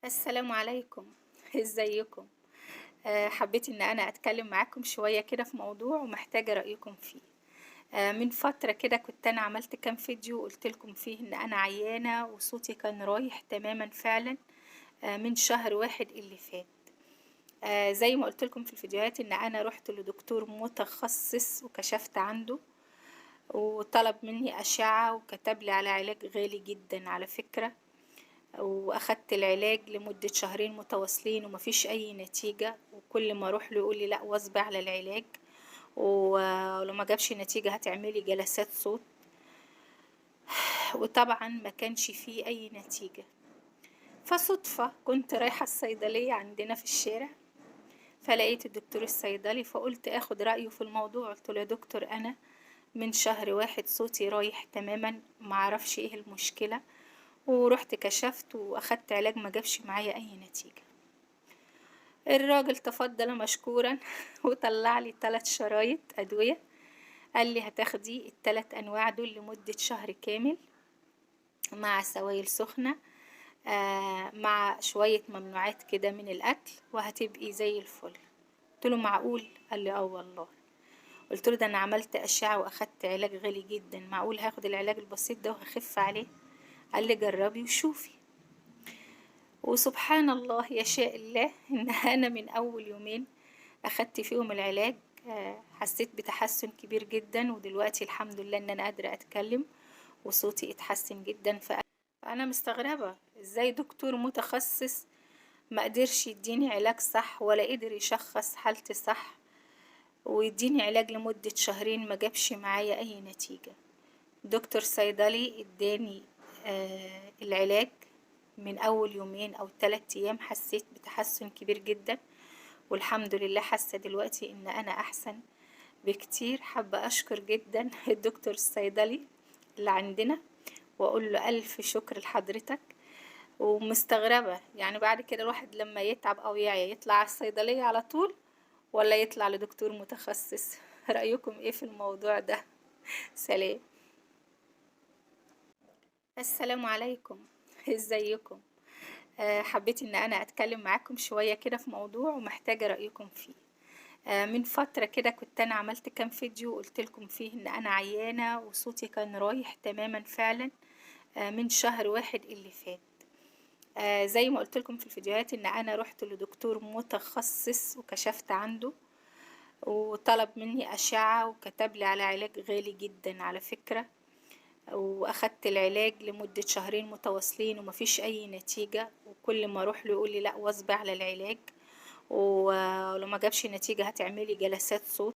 السلام عليكم. ازيكم؟ حبيت ان انا اتكلم معاكم شوية كده في موضوع ومحتاجة رأيكم فيه. من فترة كده كنت انا عملت كام فيديو قلت لكم فيه ان انا عيانة وصوتي كان رايح تماما فعلا. من شهر واحد اللي فات. زي ما قلت لكم في الفيديوهات ان انا رحت لدكتور متخصص وكشفت عنده، وطلب مني أشعة وكتب لي على علاج غالي جدا على فكرة. واخدت العلاج لمدة شهرين متواصلين ومفيش اي نتيجة، وكل ما اروح له يقول لي لا واظبي على العلاج، ولو ما جابش نتيجة هتعملي جلسات صوت. وطبعا ما كانش فيه اي نتيجة. فصدفة كنت رايحة الصيدلية عندنا في الشارع، فلقيت الدكتور الصيدلي فقلت اخد رأيه في الموضوع. قلت له يا دكتور انا من شهر واحد صوتي رايح تماما، معرفش ايه المشكلة. ورحت كشفت واخدت علاج ما جابش معايا اي نتيجة. الراجل تفضل مشكورا وطلع لي 3 شرايط أدوية. قال لي هتاخدي ال3 أنواع دول لمدة شهر كامل مع سوائل سخنة، مع شوية ممنوعات كده من الأكل، وهتبقي زي الفل. قلت له معقول؟ قال لي اه والله. قلت له ده أنا عملت أشعة وأخدت علاج غالي جدا، معقول هاخد العلاج البسيط ده وهخف عليه؟ قال لي جربي وشوفي. وسبحان الله يشاء الله ان انا من اول يومين اخدت فيهم العلاج، حسيت بتحسن كبير جدا، ودلوقتي الحمد لله ان انا قادرة اتكلم وصوتي اتحسن جدا. فانا مستغربة ازاي دكتور متخصص ما قدرش يديني علاج صح، ولا قدر يشخص حالتي صح ويديني علاج لمدة شهرين ما جابش معايا اي نتيجة. دكتور صيدلي اداني العلاج، من اول يومين او 3 ايام حسيت بتحسن كبير جدا، والحمد لله حاسة دلوقتي ان انا احسن بكتير. حابة اشكر جدا الدكتور الصيدلي اللي عندنا، واقول له الف شكر لحضرتك. ومستغربة يعني بعد كده الواحد لما يتعب او يعيا يطلع على الصيدلية على طول، ولا يطلع لدكتور متخصص؟ رأيكم ايه في الموضوع ده؟ سلام. السلام عليكم. ازيكم؟ حبيت ان انا اتكلم معاكم شوية كده في موضوع ومحتاجة رأيكم فيه. من فترة كده كنت انا عملت كام فيديو قلت لكم فيه ان انا عيانة وصوتي كان رايح تماما فعلا. من شهر واحد اللي فات. زي ما قلت لكم في الفيديوهات ان انا رحت لدكتور متخصص وكشفت عنده، وطلب مني أشعة وكتب لي على علاج غالي جدا على فكرة. واخدت العلاج لمدة شهرين متواصلين ومفيش اي نتيجة، وكل ما اروح له يقول لي لا واظبي على العلاج، ولو ما جابش نتيجة هتعملي جلسات صوت.